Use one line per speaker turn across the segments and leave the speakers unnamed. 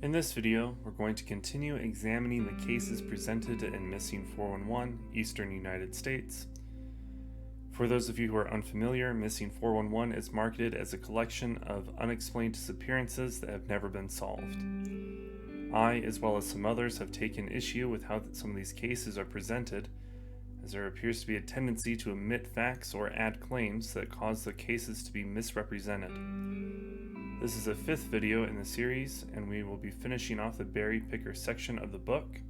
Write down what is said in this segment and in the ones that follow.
In this video, we're going to continue examining the cases presented in Missing 411, Eastern United States. For those of you who are unfamiliar, Missing 411 is marketed as a collection of unexplained disappearances that have never been solved. I, as well as some others, have taken issue with how some of these cases are presented, as there appears to be a tendency to omit facts or add claims that cause the cases to be misrepresented. This is the fifth video in the series, and we will be finishing off the berry picker section of the book.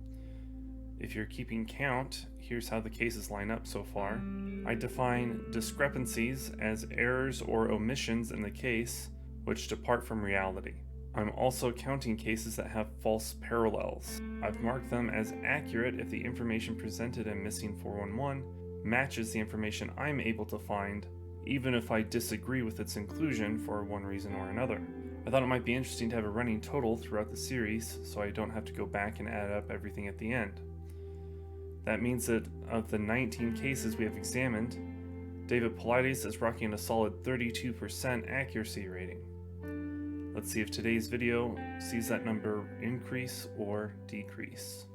If you're keeping count, here's how the cases line up so far. I define discrepancies as errors or omissions in the case which depart from reality. I'm also counting cases that have false parallels. I've marked them as accurate if the information presented in Missing 411 matches the information I'm able to find, even if I disagree with its inclusion for one reason or another. I thought it might be interesting to have a running total throughout the series, so I don't have to go back and add up everything at the end. That means that of the 19 cases we have examined, David Paulides is rocking a solid 32% accuracy rating. Let's see if today's video sees that number increase or decrease.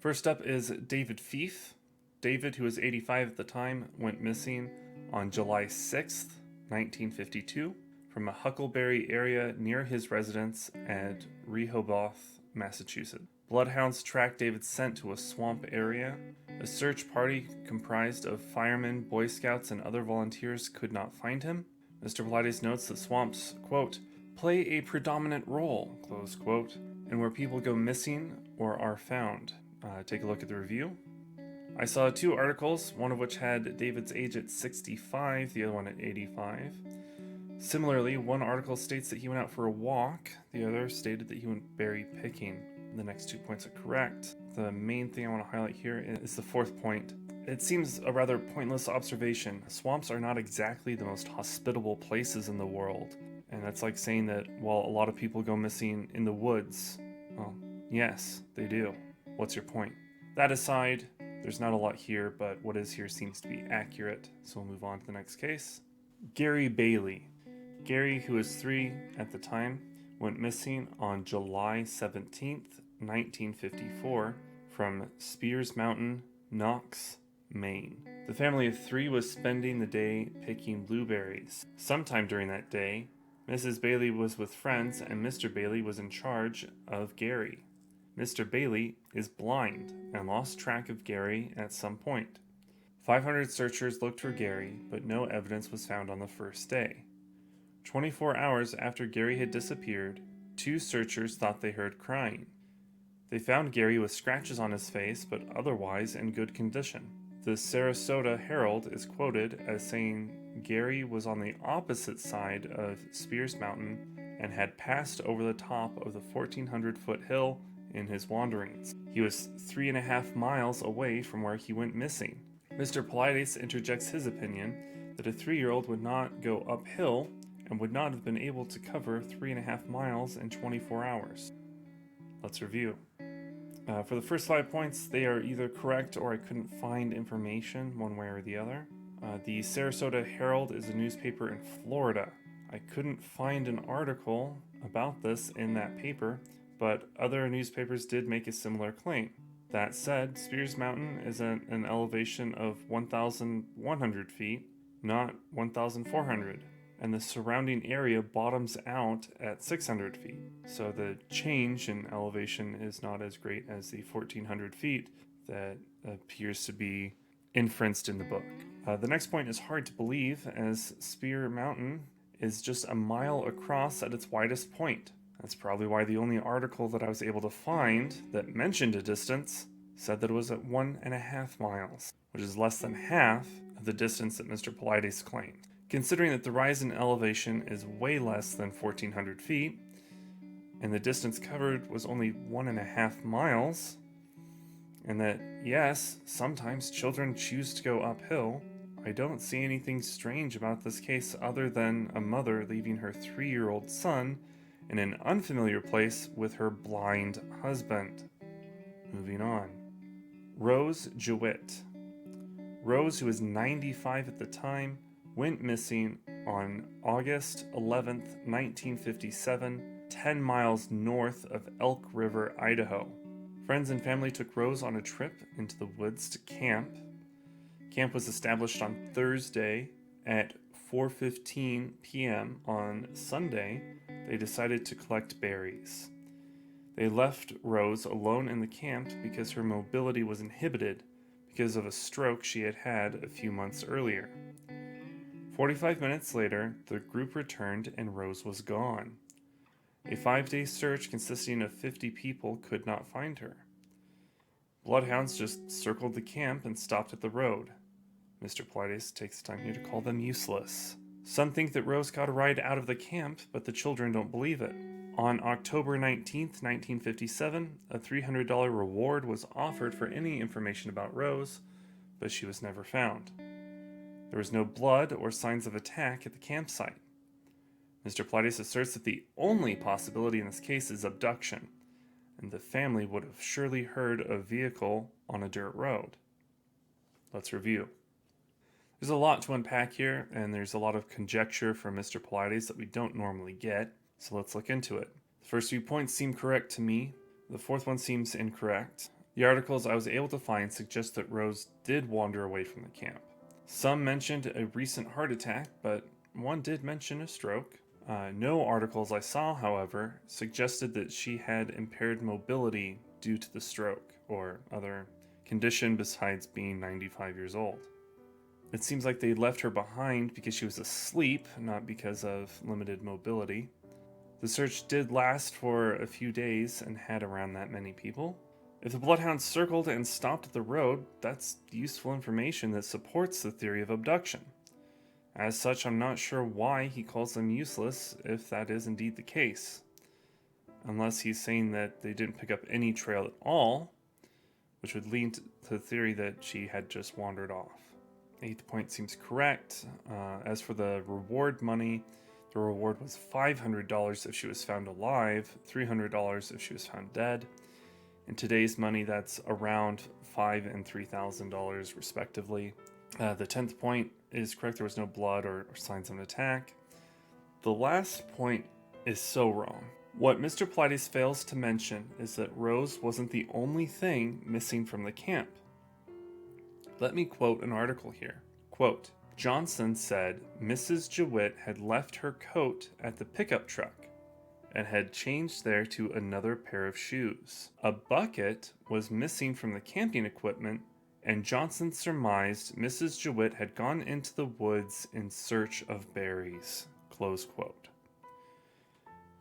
First up is David Feith. David, who was 85 at the time, went missing on July 6th, 1952, from a huckleberry area near his residence at Rehoboth, Massachusetts. Bloodhounds tracked David's scent to a swamp area. A search party comprised of firemen, Boy Scouts, and other volunteers could not find him. Mr. Paulides notes that swamps, quote, play a predominant role, close quote, in where people go missing or are found. Take a look at the review. I saw two articles, one of which had David's age at 65, the other one at 85. Similarly, one article states that he went out for a walk, the other stated that he went berry picking. The next 2 points are correct. The main thing I want to highlight here is the fourth point. It seems a rather pointless observation. Swamps are not exactly the most hospitable places in the world, and that's like saying that, well, a lot of people go missing in the woods. Well, yes, they do. What's your point? That aside, there's not a lot here, but what is here seems to be accurate, so we'll move on to the next case. Gary Bailey. Gary, who was 3 at the time, went missing on July 17th, 1954, from Spears Mountain, Knox, Maine. The family of 3 was spending the day picking blueberries. Sometime during that day, Mrs. Bailey was with friends, and Mr. Bailey was in charge of Gary. Mr. Bailey is blind and lost track of Gary at some point. 500 searchers looked for Gary, but no evidence was found on the first day. 24 hours after Gary had disappeared, 2 searchers thought they heard crying. They found Gary with scratches on his face, but otherwise in good condition. The Sarasota Herald is quoted as saying Gary was on the opposite side of Spears Mountain and had passed over the top of the 1,400-foot hill in his wanderings. He was 3.5 miles away from where he went missing. Mr. Paulides interjects his opinion that a 3-year-old would not go uphill and would not have been able to cover 3.5 miles in 24 hours. Let's review. For the first 5 points, they are either correct or I couldn't find information one way or the other. The Sarasota Herald is a newspaper in Florida. I couldn't find an article about this in that paper, but other newspapers did make a similar claim. That said, Spears Mountain is at an elevation of 1,100 feet, not 1,400, and the surrounding area bottoms out at 600 feet. So the change in elevation is not as great as the 1,400 feet that appears to be inferenced in the book. The next point is hard to believe, as Spear Mountain is just a mile across at its widest point. That's probably why the only article that I was able to find that mentioned a distance said that it was at 1.5 miles, which is less than half of the distance that Mr. Paulides claimed. Considering that the rise in elevation is way less than 1,400 feet, and the distance covered was only 1.5 miles, and that, yes, sometimes children choose to go uphill, I don't see anything strange about this case other than a mother leaving her 3-year-old son in an unfamiliar place with her blind husband. Moving on. Rose Jewitt. Rose, who was 95 at the time, went missing on August 11th, 1957, 10 miles north of Elk River, Idaho. Friends and family took Rose on a trip into the woods to camp. Camp was established on Thursday at 4:15 p.m. On Sunday, they decided to collect berries. They left Rose alone in the camp because her mobility was inhibited because of a stroke she had had a few months earlier. 45 minutes later, the group returned and Rose was gone. A 5-day search consisting of 50 people could not find her. Bloodhounds just circled the camp and stopped at the road. Mr. Pilates takes time here to call them useless. Some think that Rose got a ride out of the camp, but the children don't believe it. On October 19th, 1957, a $300 reward was offered for any information about Rose, but she was never found. There was no blood or signs of attack at the campsite. Mr. Pilates asserts that the only possibility in this case is abduction, and the family would have surely heard a vehicle on a dirt road. Let's review. There's a lot to unpack here, and there's a lot of conjecture from Mr. Pilates that we don't normally get, so let's look into it. The first 3 points seem correct to me. The fourth one seems incorrect. The articles I was able to find suggest that Rose did wander away from the camp. Some mentioned a recent heart attack, but one did mention a stroke. No articles I saw, however, suggested that she had impaired mobility due to the stroke or other condition besides being 95 years old. It seems like they left her behind because she was asleep, not because of limited mobility. The search did last for a few days and had around that many people. If the bloodhounds circled and stopped at the road, that's useful information that supports the theory of abduction. As such, I'm not sure why he calls them useless if that is indeed the case. Unless he's saying that they didn't pick up any trail at all, which would lead to the theory that she had just wandered off. Eighth point seems correct. As for the reward money, the reward was $500 if she was found alive, $300 if she was found dead. In today's money, that's around $5,000 and $3,000 respectively. The 10th point is correct. There was no blood or signs of an attack. The last point is so wrong. What Mr. Pilates fails to mention is that Rose wasn't the only thing missing from the camp. Let me quote an article here. Quote, Johnson said Mrs. Jewitt had left her coat at the pickup truck and had changed there to another pair of shoes. A bucket was missing from the camping equipment, and Johnson surmised Mrs. Jewitt had gone into the woods in search of berries. Close quote.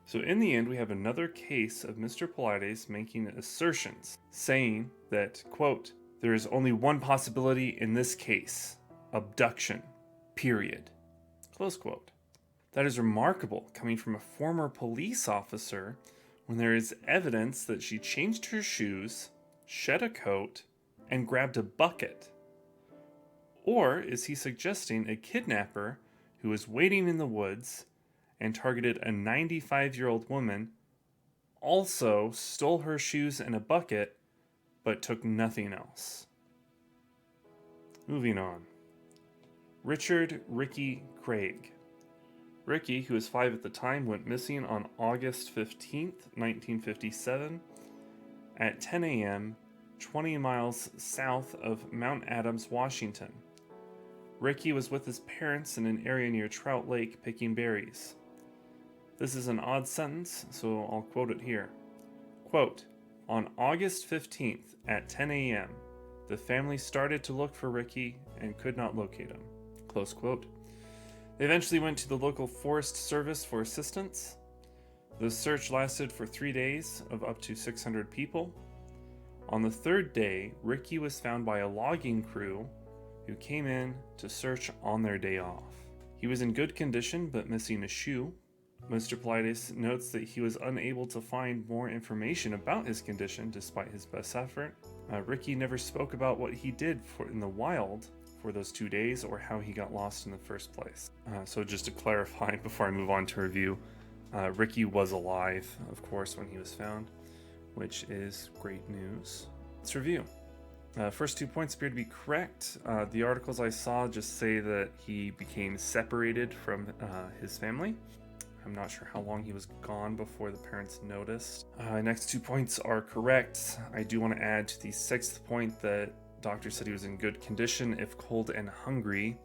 So in the end, we have another case of Mr. Pilates making assertions, saying that, quote, there is only one possibility in this case, abduction, period. Close quote. That is remarkable, coming from a former police officer, when there is evidence that she changed her shoes, shed a coat, and grabbed a bucket. Or is he suggesting a kidnapper who was waiting in the woods and targeted a 95-year-old woman, also stole her shoes and a bucket, but took nothing else? Moving on. Richard Ricky Craig. Ricky, who was 5 at the time, went missing on August 15th, 1957 at 10 a.m., 20 miles south of Mount Adams, Washington. Ricky was with his parents in an area near Trout Lake picking berries. This is an odd sentence, so I'll quote it here. Quote, on August 15th at 10 a.m., the family started to look for Ricky and could not locate him. Close quote. They eventually went to the local Forest Service for assistance. The search lasted for 3 days of up to 600 people. On the third day, Ricky was found by a logging crew who came in to search on their day off. He was in good condition but missing a shoe. Mr. Pilates notes that he was unable to find more information about his condition despite his best effort. Ricky never spoke about what he did in the wild for those 2 days or how he got lost in the first place. So just to clarify before I move on to review, Ricky was alive, of course, when he was found, which is great news. Let's review. First 2 points appear to be correct. The articles I saw just say that he became separated from his family. I'm not sure how long he was gone before the parents noticed. Next 2 points are correct. I do want to add to the 6th point that doctors said he was in good condition if cold and hungry,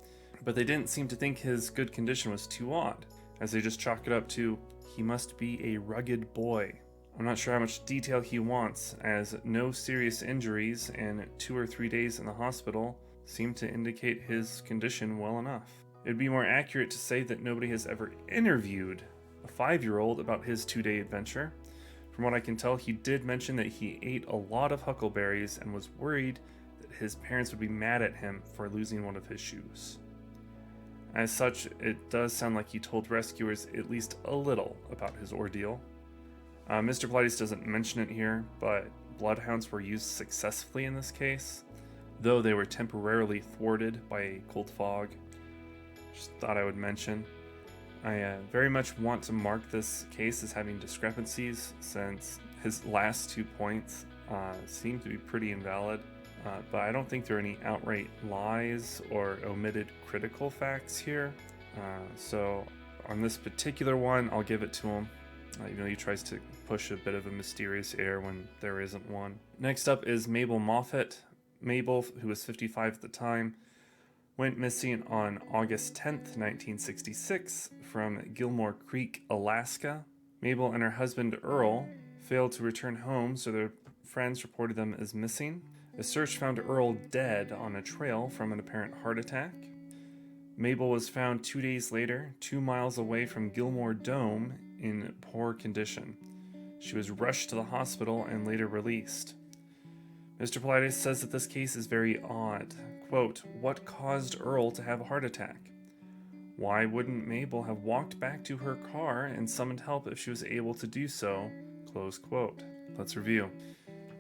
but they didn't seem to think his good condition was too odd, as they just chalk it up to, he must be a rugged boy. I'm not sure how much detail he wants, as no serious injuries and 2 or 3 days in the hospital seem to indicate his condition well enough. It'd be more accurate to say that nobody has ever interviewed a 5-year-old about his 2-day adventure. From what I can tell, he did mention that he ate a lot of huckleberries and was worried that his parents would be mad at him for losing one of his shoes. As such, it does sound like he told rescuers at least a little about his ordeal. Mr. Pilates doesn't mention it here, but bloodhounds were used successfully in this case, though they were temporarily thwarted by a cold fog. Just thought I would mention. I very much want to mark this case as having discrepancies, since his last 2 points seem to be pretty invalid, but I don't think there are any outright lies or omitted critical facts here. So on this particular one, I'll give it to him. Even though he tries to push a bit of a mysterious air when there isn't one. Next up is Mabel Moffat. Mabel, who was 55 at the time, went missing on August 10th, 1966 from Gilmore Creek, Alaska. Mabel and her husband Earl failed to return home, so their friends reported them as missing. A search found Earl dead on a trail from an apparent heart attack. Mabel was found 2 days later, 2 miles away from Gilmore Dome, in poor condition. She was rushed to the hospital and later released. Mr. Pilates says that this case is very odd. Quote, what caused Earl to have a heart attack? Why wouldn't Mabel have walked back to her car and summoned help if she was able to do so? Close quote. Let's review.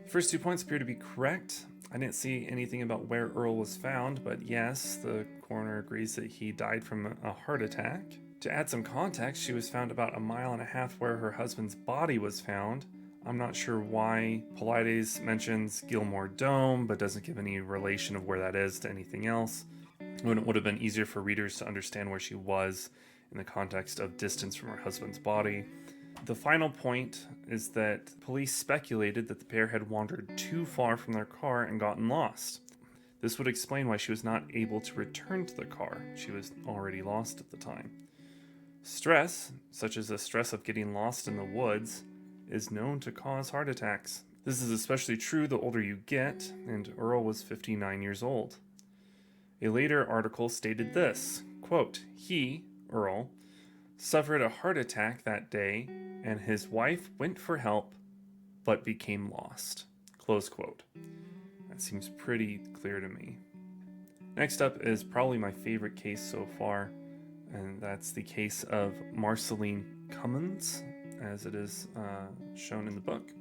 The first 2 points appear to be correct. I didn't see anything about where Earl was found, but yes, the coroner agrees that he died from a heart attack. To add some context, she was found about 1.5 miles where her husband's body was found. I'm not sure why Pilates mentions Gilmore Dome, but doesn't give any relation of where that is to anything else. It would have been easier for readers to understand where she was in the context of distance from her husband's body. The final point is that police speculated that the pair had wandered too far from their car and gotten lost. This would explain why she was not able to return to the car. She was already lost at the time. Stress, such as the stress of getting lost in the woods, is known to cause heart attacks. This is especially true the older you get, and Earl was 59 years old. A later article stated this, quote, he, Earl, suffered a heart attack that day, and his wife went for help, but became lost. Close quote. That seems pretty clear to me. Next up is probably my favorite case so far, and that's the case of Marceline Cummins, as it is shown in the book.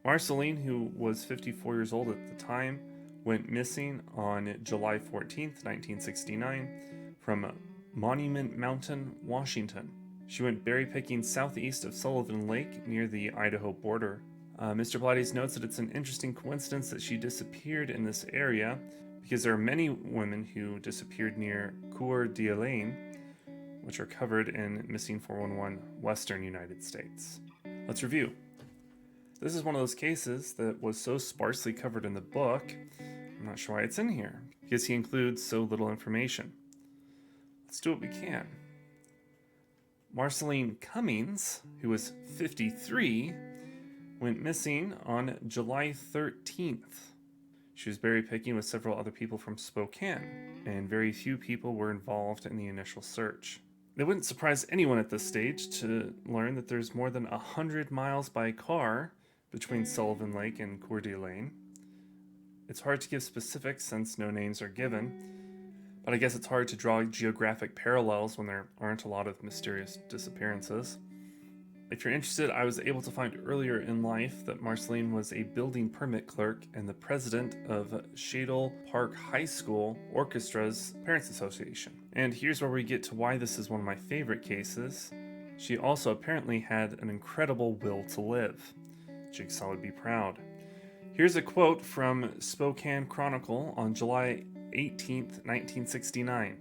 Marceline, who was 54 years old at the time, went missing on July 14th, 1969, from Monument Mountain, Washington. She went berry picking southeast of Sullivan Lake near the Idaho border. Mr. Pilates notes that it's an interesting coincidence that she disappeared in this area, because there are many women who disappeared near Coeur d'Alene, which are covered in Missing 411 Western United States. Let's review. This is one of those cases that was so sparsely covered in the book, I'm not sure why it's in here, because he includes so little information. Let's do what we can. Marceline Cummins, who was 53, went missing on July 13th. She was berry picking with several other people from Spokane, and very few people were involved in the initial search. It wouldn't surprise anyone at this stage to learn that there's more than 100 miles by car between Sullivan Lake and Coeur d'Alene. It's hard to give specifics since no names are given, but I guess it's hard to draw geographic parallels when there aren't a lot of mysterious disappearances. If you're interested, I was able to find earlier in life that Marceline was a building permit clerk and the president of Shadle Park High School Orchestra's Parents Association. And here's where we get to why this is one of my favorite cases. She also apparently had an incredible will to live. Jigsaw would be proud. Here's a quote from Spokane Chronicle on July 18th, 1969.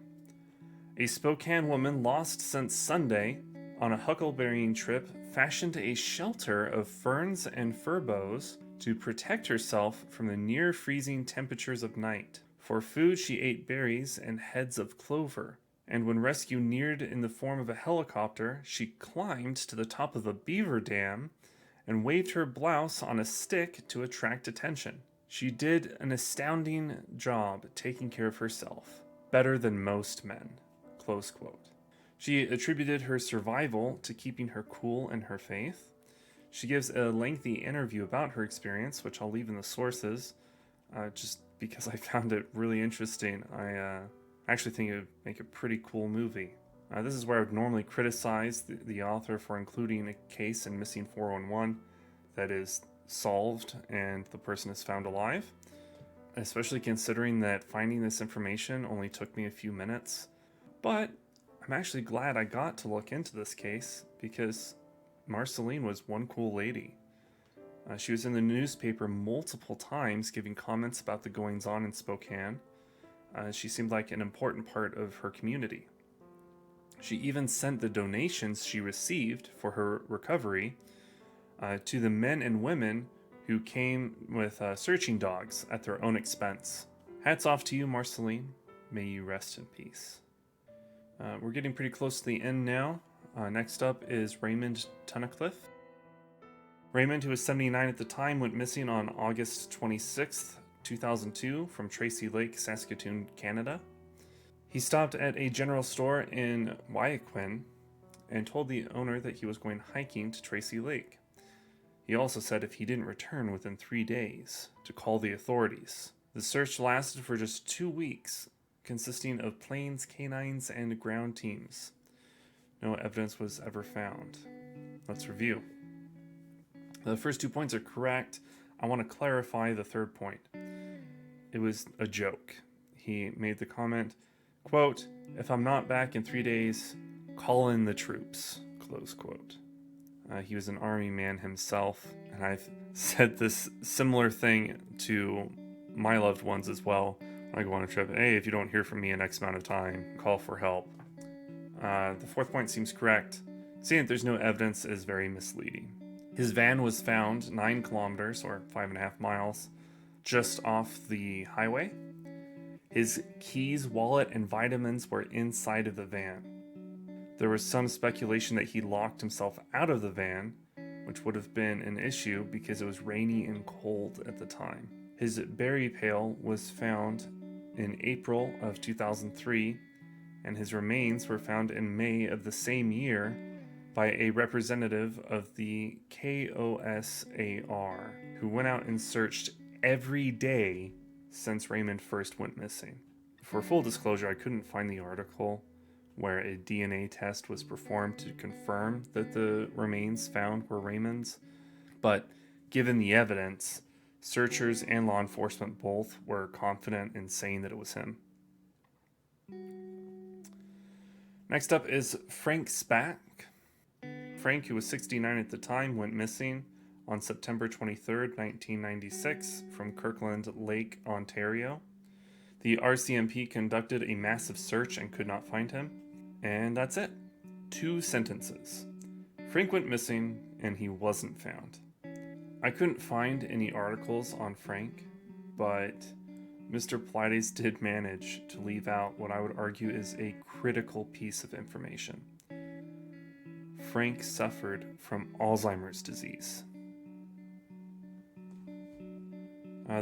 A Spokane woman lost since Sunday on a huckleberrying trip fashioned a shelter of ferns and fir boughs to protect herself from the near-freezing temperatures of night. For food, she ate berries and heads of clover, and when rescue neared in the form of a helicopter, she climbed to the top of a beaver dam and waved her blouse on a stick to attract attention. She did an astounding job taking care of herself, better than most men. Close quote. She attributed her survival to keeping her cool in her faith. She gives a lengthy interview about her experience, which I'll leave in the sources, just because I found it really interesting. I actually think it would make a pretty cool movie. This is where I would normally criticize the author for including a case in Missing 411 that is solved and the person is found alive, especially considering that finding this information only took me a few minutes. But I'm actually glad I got to look into this case because Marceline was one cool lady. She was in the newspaper multiple times giving comments about the goings-on in Spokane. She seemed like an important part of her community. She even sent the donations she received for her recovery to the men and women who came with searching dogs at their own expense. Hats off to you, Marceline. May you rest in peace. We're getting pretty close to the end now. Next up is Raymond Tunnicliffe. Raymond, who was 79 at the time, went missing on August 26th, 2002 from Tracy Lake, Saskatoon, Canada. He stopped at a general store in Waiaquin and told the owner that he was going hiking to Tracy Lake. He also said if he didn't return within 3 days, to call the authorities. The search lasted for just 2 weeks, consisting of planes, canines, and ground teams. No evidence was ever found. Let's review. The first 2 points are correct. I want to clarify the third point. It was a joke. He made the comment, quote, "If I'm not back in 3 days, call in the troops," close quote. He was an army man himself, and I've said this similar thing to my loved ones as well. When I go on a trip, hey, if you don't hear from me in X amount of time, call for help. The fourth point seems correct. Saying that there's no evidence is very misleading. His van was found 9 kilometers, or 5.5 miles, just off the highway. His keys, wallet, and vitamins were inside of the van. There was some speculation that he locked himself out of the van, which would have been an issue because it was rainy and cold at the time. His berry pail was found in April of 2003, and his remains were found in May of the same year by a representative of the KOSAR, who went out and searched every day since Raymond first went missing. For full disclosure, I couldn't find the article where a DNA test was performed to confirm that the remains found were Raymond's, but given the evidence, searchers and law enforcement both were confident in saying that it was him. Next up is Frank Spack. Frank, who was 69 at the time, went missing on September 23rd, 1996 from Kirkland Lake, Ontario. The RCMP conducted a massive search and could not find him. And that's it. 2 sentences. Frank went missing and he wasn't found. I couldn't find any articles on Frank, but Mr. Pilates did manage to leave out what I would argue is a critical piece of information. Frank suffered from Alzheimer's disease.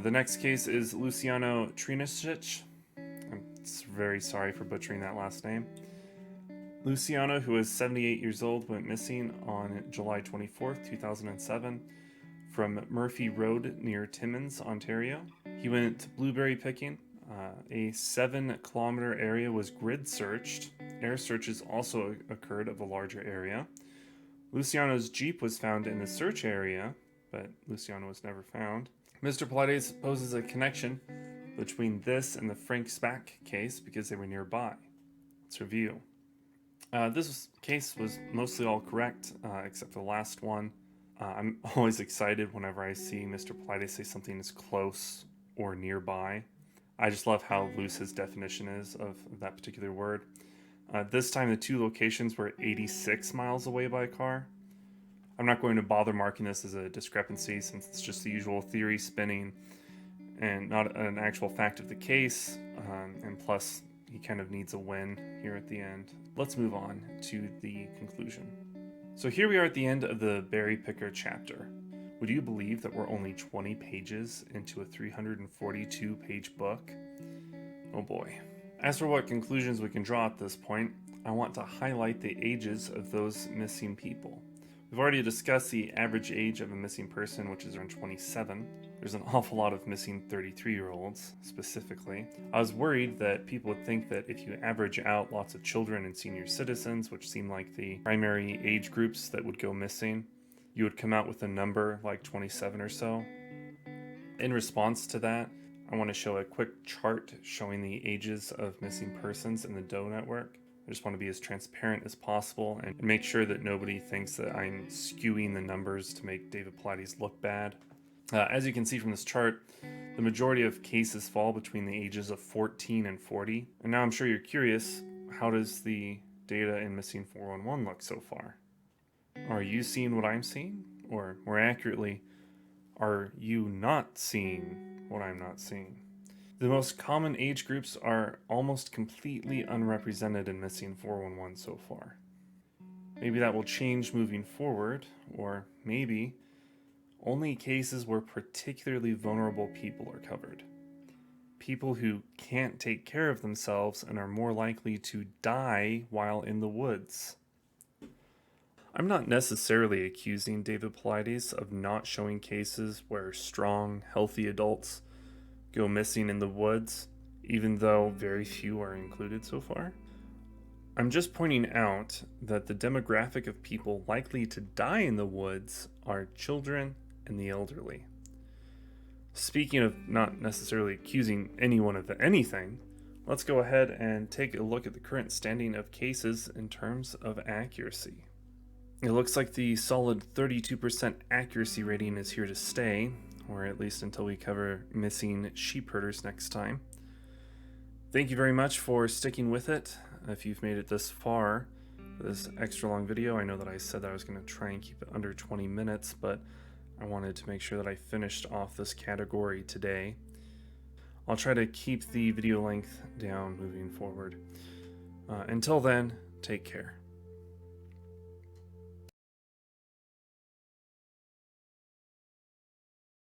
The next case is Luciano Trinissich. I'm very sorry for butchering that last name. Luciano, who was 78 years old, went missing on July 24th, 2007 from Murphy Road near Timmins, Ontario. He went blueberry picking. A 7-kilometer area was grid searched. Air searches also occurred of a larger area. Luciano's Jeep was found in the search area, but Luciano was never found. Mr. Pilates poses a connection between this and the Frank Spack case because they were nearby. Let's review. This case was mostly all correct, except for the last one. I'm always excited whenever I see Mr. Politis say something is close or nearby. I just love how loose his definition is of that particular word. This time the two locations were 86 miles away by car. I'm not going to bother marking this as a discrepancy since it's just the usual theory spinning and not an actual fact of the case, and plus he kind of needs a win here at the end. Let's move on to the conclusion. So here we are at the end of the berry picker chapter. Would you believe that we're only 20 pages into a 342 page book? Oh boy. As for what conclusions we can draw at this point, I want to highlight the ages of those missing people. We've already discussed the average age of a missing person, which is around 27. There's an awful lot of missing 33-year-olds, specifically. I was worried that people would think that if you average out lots of children and senior citizens, which seem like the primary age groups that would go missing, you would come out with a number like 27 or so. In response to that, I want to show a quick chart showing the ages of missing persons in the Doe network. I just want to be as transparent as possible and make sure that nobody thinks that I'm skewing the numbers to make David Paulides look bad. As you can see from this chart, the majority of cases fall between the ages of 14 and 40. And now I'm sure you're curious, how does the data in Missing 411 look so far? Are you seeing what I'm seeing? Or more accurately, are you not seeing what I'm not seeing? The most common age groups are almost completely unrepresented in Missing 411 so far. Maybe that will change moving forward, or maybe only cases where particularly vulnerable people are covered. People who can't take care of themselves and are more likely to die while in the woods. I'm not necessarily accusing David Paulides of not showing cases where strong, healthy adults go missing in the woods, even though very few are included so far. I'm just pointing out that the demographic of people likely to die in the woods are children and the elderly. Speaking of not necessarily accusing anyone of anything, let's go ahead and take a look at the current standing of cases in terms of accuracy. It looks like the solid 32% accuracy rating is here to stay, or at least until we cover missing sheep herders next time. Thank you very much for sticking with it. If you've made it this far, this extra long video, I know that I said that I was going to try and keep it under 20 minutes, but I wanted to make sure that I finished off this category today. I'll try to keep the video length down moving forward. Until then, take care.